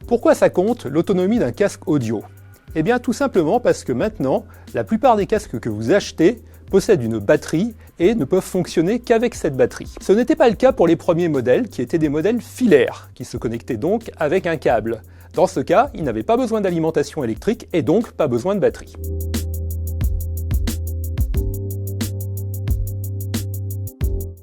Pourquoi ça compte, l'autonomie d'un casque audio? Eh bien tout simplement parce que maintenant, la plupart des casques que vous achetez possèdent une batterie et ne peuvent fonctionner qu'avec cette batterie. Ce n'était pas le cas pour les premiers modèles, qui étaient des modèles filaires, qui se connectaient donc avec un câble. Dans ce cas, ils n'avaient pas besoin d'alimentation électrique et donc pas besoin de batterie.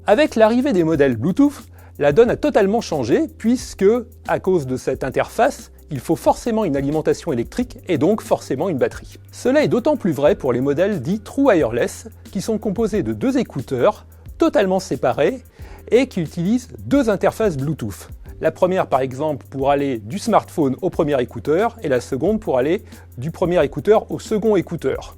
Avec l'arrivée des modèles Bluetooth, la donne a totalement changé puisque, à cause de cette interface, il faut forcément une alimentation électrique et donc forcément une batterie. Cela est d'autant plus vrai pour les modèles dits True Wireless, qui sont composés de deux écouteurs totalement séparés et qui utilisent deux interfaces Bluetooth. La première par exemple pour aller du smartphone au premier écouteur et la seconde pour aller du premier écouteur au second écouteur.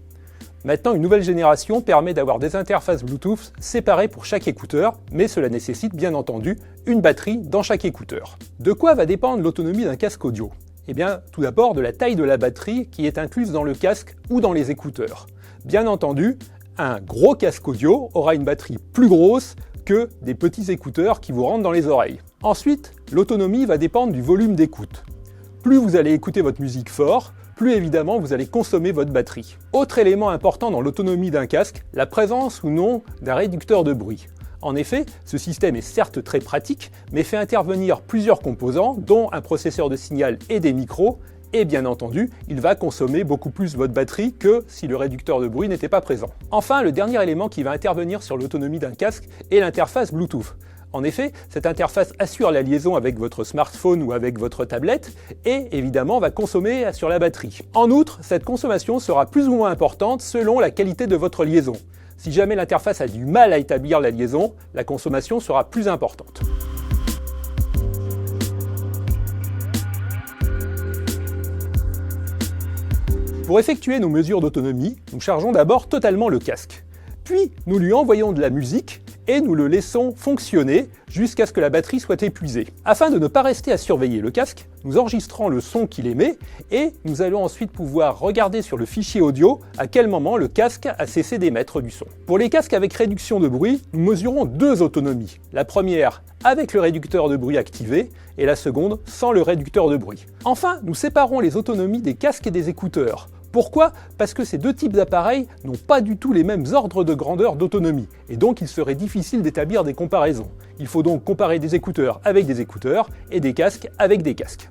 Maintenant, une nouvelle génération permet d'avoir des interfaces Bluetooth séparées pour chaque écouteur, mais cela nécessite bien entendu une batterie dans chaque écouteur. De quoi va dépendre l'autonomie d'un casque audio? Eh bien, tout d'abord de la taille de la batterie qui est incluse dans le casque ou dans les écouteurs. Bien entendu, un gros casque audio aura une batterie plus grosse que des petits écouteurs qui vous rentrent dans les oreilles. Ensuite, l'autonomie va dépendre du volume d'écoute. Plus vous allez écouter votre musique fort, plus évidemment vous allez consommer votre batterie. Autre élément important dans l'autonomie d'un casque, la présence ou non d'un réducteur de bruit. En effet, ce système est certes très pratique, mais fait intervenir plusieurs composants, dont un processeur de signal et des micros, et bien entendu, il va consommer beaucoup plus votre batterie que si le réducteur de bruit n'était pas présent. Enfin, le dernier élément qui va intervenir sur l'autonomie d'un casque est l'interface Bluetooth. En effet, cette interface assure la liaison avec votre smartphone ou avec votre tablette et évidemment va consommer sur la batterie. En outre, cette consommation sera plus ou moins importante selon la qualité de votre liaison. Si jamais l'interface a du mal à établir la liaison, la consommation sera plus importante. Pour effectuer nos mesures d'autonomie, nous chargeons d'abord totalement le casque. Puis, nous lui envoyons de la musique et nous le laissons fonctionner jusqu'à ce que la batterie soit épuisée. Afin de ne pas rester à surveiller le casque, nous enregistrons le son qu'il émet et nous allons ensuite pouvoir regarder sur le fichier audio à quel moment le casque a cessé d'émettre du son. Pour les casques avec réduction de bruit, nous mesurons deux autonomies. La première avec le réducteur de bruit activé et la seconde sans le réducteur de bruit. Enfin, nous séparons les autonomies des casques et des écouteurs. Pourquoi? Parce que ces deux types d'appareils n'ont pas du tout les mêmes ordres de grandeur d'autonomie, et donc il serait difficile d'établir des comparaisons. Il faut donc comparer des écouteurs avec des écouteurs, et des casques avec des casques.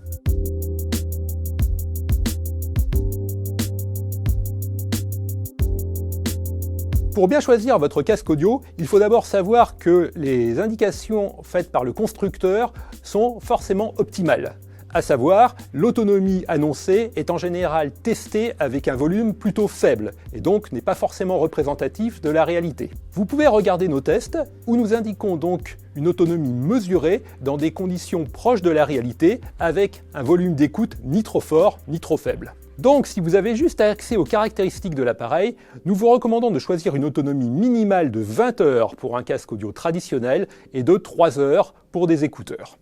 Pour bien choisir votre casque audio, il faut d'abord savoir que les indications faites par le constructeur sont forcément optimales. À savoir, l'autonomie annoncée est en général testée avec un volume plutôt faible et donc n'est pas forcément représentatif de la réalité. Vous pouvez regarder nos tests où nous indiquons donc une autonomie mesurée dans des conditions proches de la réalité avec un volume d'écoute ni trop fort ni trop faible. Donc si vous avez juste accès aux caractéristiques de l'appareil, nous vous recommandons de choisir une autonomie minimale de 20 heures pour un casque audio traditionnel et de 3 heures pour des écouteurs.